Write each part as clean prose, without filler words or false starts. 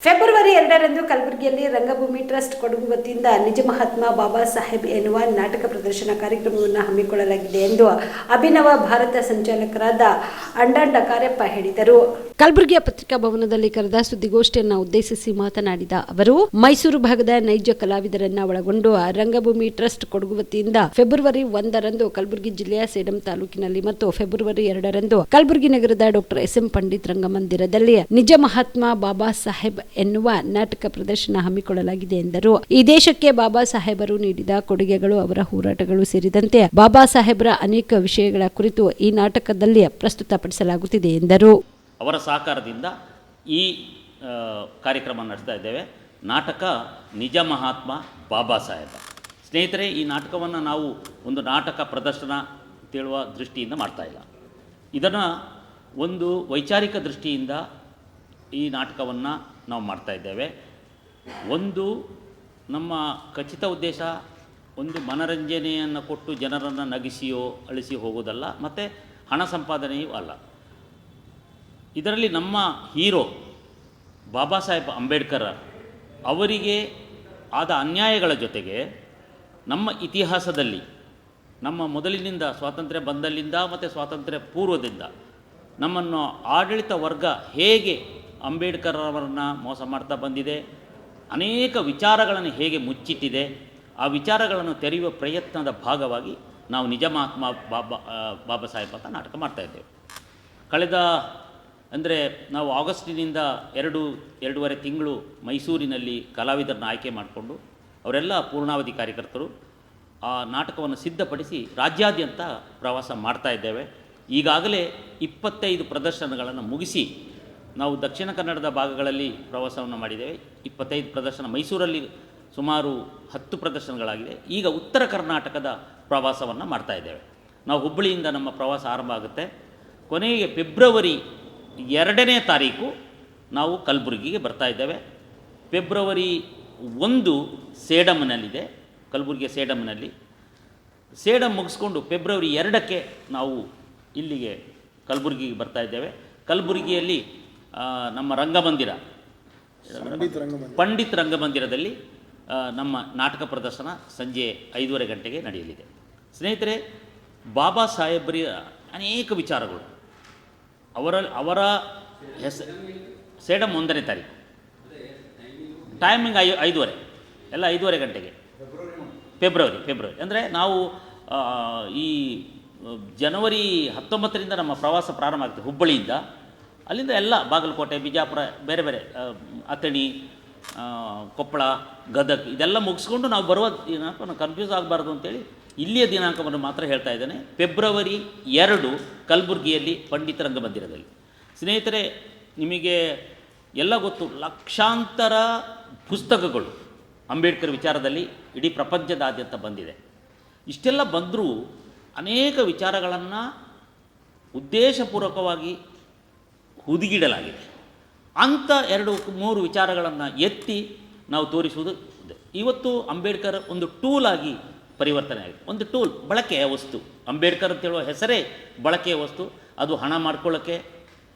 February 2ರಂದು ಕಲಬುರಗಿಯಲ್ಲಿ ರಂಗಭೂಮಿ trust Kodagu ವತಿಯಿಂದ ನಿಜ ಮಹಾತ್ಮ ಬಾಬಾ ಸಾಹೇಬ್ ಎನ್ನುವ ನಾಟಕ ಪ್ರದರ್ಶನ ಕಾರ್ಯಕ್ರಮವನ್ನು ಹಮ್ಮಿಕೊಳ್ಳಲಾಗಿದೆ ಎಂದು ಅಭಿನವ ಭಾರತ ಸಂಚಾಲಕರಾದ ಅಂಡಾಂಡ ಕಾರ್ಯಪ್ಪ ಹೇಳಿದರು. ಕಲಬುರಗಿಯ ಪತ್ರಿಕಾ ಭವನದಲ್ಲಿ ಕರೆದ ಸುದ್ದಿಗೋಷ್ಠಿಯನ್ನು ಉದ್ದೇಶಿಸಿ ಮಾತನಾಡಿದ ಅವರು, ಮೈಸೂರು ಭಾಗದ ನೈಜ ಕಲಾವಿದರನ್ನ ಒಳಗೊಂಡು ರಂಗಭೂಮಿ ಟ್ರಸ್ಟ್ ಕೊಡಗು ವತಿಯಿಂದ ಫೆಬ್ರವರಿ 1ರಂದು ಕಲಬುರಗಿ ಜಿಲ್ಲೆಯ ಸೇಡಂ ತಾಲೂಕಿನಲ್ಲಿ ಮತ್ತು ಫೆಬ್ರವರಿ 2ರಂದು ಕಲಬುರಗಿ ನಗರದ ಡಾಕ್ಟರ್ ಎಸ್.ಎಂ. ಪಂಡಿತ್ ರಂಗಮಂದಿರದಲ್ಲಿ ನಿಜ ಮಹಾತ್ಮ ಬಾಬಾ ಸಾಹೇಬ್ ಎನ್ನುವ ನಾಟಕ ಪ್ರದರ್ಶನ ಹಮ್ಮಿಕೊಳ್ಳಲಾಗಿದೆ ಎಂದರು. ಈ ದೇಶಕ್ಕೆ ಬಾಬಾ ಸಾಹೇಬರು ನೀಡಿದ ಕೊಡುಗೆಗಳು, ಅವರ ಹೋರಾಟಗಳು ಸೇರಿದಂತೆ ಬಾಬಾ ಸಾಹೇಬರ ಅನೇಕ ವಿಷಯಗಳ ಕುರಿತು ಈ ನಾಟಕದಲ್ಲಿ ಪ್ರಸ್ತುತಪಡಿಸಲಾಗುತ್ತಿದೆ ಎಂದರು. ಅವರ ಸಹಕಾರದಿಂದ ಈ ಕಾರ್ಯಕ್ರಮ ನಡೆಸ್ತಾ ಇದ್ದೇವೆ. ನಾಟಕ ನಿಜ ಮಹಾತ್ಮ ಬಾಬಾ ಸಾಹೇಬ. ಸ್ನೇಹಿತರೆ, ಈ ನಾಟಕವನ್ನು ನಾವು ಒಂದು ನಾಟಕ ಪ್ರದರ್ಶನ ಅಂತೇಳುವ ದೃಷ್ಟಿಯಿಂದ ಮಾಡ್ತಾ ಇಲ್ಲ. ಇದನ್ನು ಒಂದು ವೈಚಾರಿಕ ದೃಷ್ಟಿಯಿಂದ ಈ ನಾಟಕವನ್ನು ನಾವು ಮಾಡ್ತಾ ಇದ್ದೇವೆ. ಒಂದು ನಮ್ಮ ಖಚಿತ ಉದ್ದೇಶ ಒಂದು ಮನರಂಜನೆಯನ್ನು ಕೊಟ್ಟು ಜನರನ್ನು ನಗಿಸಿಯೋ ಅಳಿಸಿ ಹೋಗೋದಲ್ಲ, ಮತ್ತು ಹಣ ಸಂಪಾದನೆಯೂ ಅಲ್ಲ. ಇದರಲ್ಲಿ ನಮ್ಮ ಹೀರೋ ಬಾಬಾ ಸಾಹೇಬ್ ಅಂಬೇಡ್ಕರ್ ಅವರಿಗೆ ಆದ ಅನ್ಯಾಯಗಳ ಜೊತೆಗೆ ನಮ್ಮ ಇತಿಹಾಸದಲ್ಲಿ ನಮ್ಮ ಮೊದಲಿನಿಂದ ಸ್ವಾತಂತ್ರ್ಯ ಬಂದಲ್ಲಿಂದ ಮತ್ತು ಸ್ವಾತಂತ್ರ್ಯ ಪೂರ್ವದಿಂದ ನಮ್ಮನ್ನು ಆಡಳಿತ ವರ್ಗ ಹೇಗೆ ಅಂಬೇಡ್ಕರ್ ಅವರನ್ನು ಮೋಸ ಮಾಡ್ತಾ ಬಂದಿದೆ, ಅನೇಕ ವಿಚಾರಗಳನ್ನು ಹೇಗೆ ಮುಚ್ಚಿಟ್ಟಿದೆ, ಆ ವಿಚಾರಗಳನ್ನು ತೆರೆಯುವ ಪ್ರಯತ್ನದ ಭಾಗವಾಗಿ ನಾವು ನಿಜ ಮಹಾತ್ಮ ಬಾಬಾ ಸಾಹೇಬ್ ಅಂತ ನಾಟಕ ಮಾಡ್ತಾಯಿದ್ದೇವೆ. ಕಳೆದ ಅಂದರೆ ನಾವು ಆಗಸ್ಟಿನಿಂದ 2.5 ತಿಂಗಳು ಮೈಸೂರಿನಲ್ಲಿ ಕಲಾವಿದರನ್ನ ಆಯ್ಕೆ ಮಾಡಿಕೊಂಡು ಅವರೆಲ್ಲ ಪೂರ್ಣಾವಧಿ ಕಾರ್ಯಕರ್ತರು ಆ ನಾಟಕವನ್ನು ಸಿದ್ಧಪಡಿಸಿ ರಾಜ್ಯಾದ್ಯಂತ ಪ್ರವಾಸ ಮಾಡ್ತಾ ಇದ್ದೇವೆ. ಈಗಾಗಲೇ 25 ಪ್ರದರ್ಶನಗಳನ್ನು ಮುಗಿಸಿ ನಾವು ದಕ್ಷಿಣ ಕನ್ನಡದ ಭಾಗಗಳಲ್ಲಿ ಪ್ರವಾಸವನ್ನು ಮಾಡಿದ್ದೇವೆ. 25 ಪ್ರದರ್ಶನ, ಮೈಸೂರಲ್ಲಿ ಸುಮಾರು 10 ಪ್ರದರ್ಶನಗಳಾಗಿದೆ. ಈಗ ಉತ್ತರ ಕರ್ನಾಟಕದ ಪ್ರವಾಸವನ್ನು ಮಾಡ್ತಾ ಇದ್ದೇವೆ. ನಾವು ಹುಬ್ಬಳ್ಳಿಯಿಂದ ನಮ್ಮ ಪ್ರವಾಸ ಆರಂಭ ಆಗುತ್ತೆ. ಕೊನೆಗೆ ಫೆಬ್ರವರಿ 2ನೇ ತಾರೀಕು ನಾವು ಕಲಬುರಗಿಗೆ ಬರ್ತಾ ಇದ್ದೇವೆ. ಫೆಬ್ರವರಿ 1 ಸೇಡಂನಲ್ಲಿದೆ, ಕಲಬುರಗಿಯ ಸೇಡಂನಲ್ಲಿ. ಸೇಡಂ ಮುಗಿಸ್ಕೊಂಡು ಫೆಬ್ರವರಿ 2ಕ್ಕೆ ನಾವು ಇಲ್ಲಿಗೆ ಕಲಬುರಗಿಗೆ ಬರ್ತಾ ಇದ್ದೇವೆ. ಕಲಬುರಗಿಯಲ್ಲಿ ನಮ್ಮ ರಂಗಮಂದಿರ ಪಂಡಿತ್ ರಂಗಮಂದಿರದಲ್ಲಿ ನಮ್ಮ ನಾಟಕ ಪ್ರದರ್ಶನ ಸಂಜೆ 5:30 ಗಂಟೆಗೆ ನಡೆಯಲಿದೆ. ಸ್ನೇಹಿತರೆ, ಬಾಬಾ ಸಾಹೇಬರ ಅನೇಕ ವಿಚಾರಗಳು ಅವರ ಹೆಸರು ಸೇಡಂ 1ನೇ ತಾರೀಕು, ಟೈಮಿಂಗ್ 5:30, ಎಲ್ಲ 5:30 ಗಂಟೆಗೆ ಫೆಬ್ರವರಿ ಅಂದರೆ ನಾವು ಈ ಜನವರಿ 19ರಿಂದ ನಮ್ಮ ಪ್ರವಾಸ ಪ್ರಾರಂಭ ಆಗ್ತದೆ ಹುಬ್ಬಳ್ಳಿಯಿಂದ. ಅಲ್ಲಿಂದ ಎಲ್ಲ ಬಾಗಲಕೋಟೆ, ಬಿಜಾಪುರ, ಬೇರೆ ಬೇರೆ ಅಥಣಿ, ಕೊಪ್ಪಳ, ಗದಗ ಇದೆಲ್ಲ ಮುಗಿಸ್ಕೊಂಡು ನಾವು ಬರುವ ದಿನಾಂಕವನ್ನು ಕನ್ಫ್ಯೂಸ್ ಆಗಬಾರ್ದು ಅಂತೇಳಿ ಇಲ್ಲಿಯ ದಿನಾಂಕವನ್ನು ಮಾತ್ರ ಹೇಳ್ತಾ ಇದ್ದೇನೆ. ಫೆಬ್ರವರಿ 2 ಕಲಬುರಗಿಯಲ್ಲಿ ಪಂಡಿತ ರಂಗಮಂದಿರದಲ್ಲಿ. ಸ್ನೇಹಿತರೆ, ನಿಮಗೆ ಎಲ್ಲ ಗೊತ್ತು, ಲಕ್ಷಾಂತರ ಪುಸ್ತಕಗಳು ಅಂಬೇಡ್ಕರ್ ವಿಚಾರದಲ್ಲಿ ಇಡೀ ಪ್ರಪಂಚದಾದ್ಯಂತ ಬಂದಿದೆ. ಇಷ್ಟೆಲ್ಲ ಬಂದರೂ ಅನೇಕ ವಿಚಾರಗಳನ್ನು ಉದ್ದೇಶಪೂರ್ವಕವಾಗಿ ಹುದುಗಿಡಲಾಗಿದೆ. ಅಂಥ 2-3 ವಿಚಾರಗಳನ್ನು ಎತ್ತಿ ನಾವು ತೋರಿಸುವುದು. ಇವತ್ತು ಅಂಬೇಡ್ಕರ್ ಒಂದು ಟೂಲ್ ಆಗಿ ಪರಿವರ್ತನೆ ಆಗಿದೆ. ಒಂದು ಟೂಲ್, ಬಳಕೆಯ ವಸ್ತು. ಅಂಬೇಡ್ಕರ್ ಅಂತೇಳುವ ಹೆಸರೇ ಬಳಕೆಯ ವಸ್ತು. ಅದು ಹಣ ಮಾಡ್ಕೊಳ್ಳೋಕ್ಕೆ,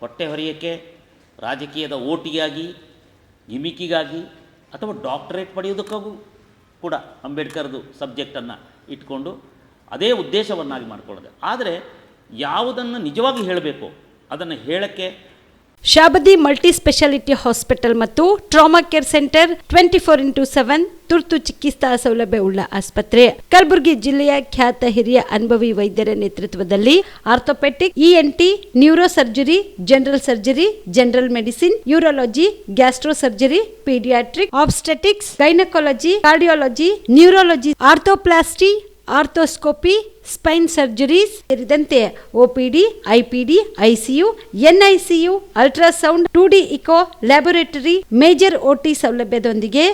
ಹೊಟ್ಟೆ ಹೊರೆಯೋಕ್ಕೆ, ರಾಜಕೀಯದ ಓಟಿಗಾಗಿ, ಗಿಮಿಕಿಗಾಗಿ, ಅಥವಾ ಡಾಕ್ಟರೇಟ್ ಪಡೆಯೋದಕ್ಕಾಗೂ ಕೂಡ ಅಂಬೇಡ್ಕರ್ದು ಸಬ್ಜೆಕ್ಟನ್ನು ಇಟ್ಕೊಂಡು ಅದೇ ಉದ್ದೇಶವನ್ನಾಗಿ ಮಾಡಿಕೊಳ್ಳೋದು. ಆದರೆ ಯಾವುದನ್ನು ನಿಜವಾಗಿ ಹೇಳಬೇಕು ಅದನ್ನು ಹೇಳೋಕ್ಕೆ ಶಾಬದಿ ಮಲ್ಟಿ ಸ್ಪೆಷಾಲಿಟಿ ಹಾಸ್ಪಿಟಲ್ ಮತ್ತು ಟ್ರಾಮಾ ಕೇರ್ ಸೆಂಟರ್ 24x7 ತುರ್ತು ಚಿಕಿತ್ಸಾ ಸೌಲಭ್ಯವುಳ್ಳ ಆಸ್ಪತ್ರೆ. ಕಲಬುರಗಿ ಜಿಲ್ಲೆಯ ಖ್ಯಾತ ಹಿರಿಯ ಅನುಭವಿ ವೈದ್ಯರ ನೇತೃತ್ವದಲ್ಲಿ orthopaedic, ENT, neuro surgery, general surgery, general medicine, urology, gastro surgery, paediatric, obstetrics, gynaecology, cardiology, neurology, arthroplasty, arthroscopy, spine surgeries ಸೇರಿದಂತೆ OPD, IPD, ICU, NICU, ultrasound, 2D echo, laboratory, major OT ಸೌಲಭ್ಯದೊಂದಿಗೆ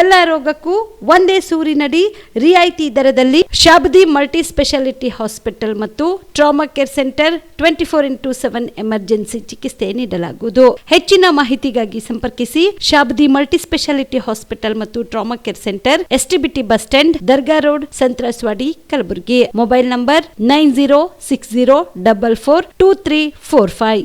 ಎಲ್ಲ ರೋಗಕ್ಕೂ ಒಂದೇ ಸೂರಿನಡಿ ರಿಯಾಯಿತಿ ದರದಲ್ಲಿ ಶಾಬದಿ ಮಲ್ಟಿ ಸ್ಪೆಷಾಲಿಟಿ ಹಾಸ್ಪಿಟಲ್ ಮತ್ತು trauma care centre 24x7 emergency ಚಿಕಿತ್ಸೆ ನೀಡಲಾಗುವುದು. ಹೆಚ್ಚಿನ ಮಾಹಿತಿಗಾಗಿ ಸಂಪರ್ಕಿಸಿ ಶಾಬದಿ ಮಲ್ಟಿ ಸ್ಪೆಷಾಲಿಟಿ ಹಾಸ್ಪಿಟಲ್ ಮತ್ತು trauma care centre, STBT bus stand, Dargah road, ಸಂತ್ರಸ್ವಾಡಿ, Kalaburagi. Mobile number 9060442345.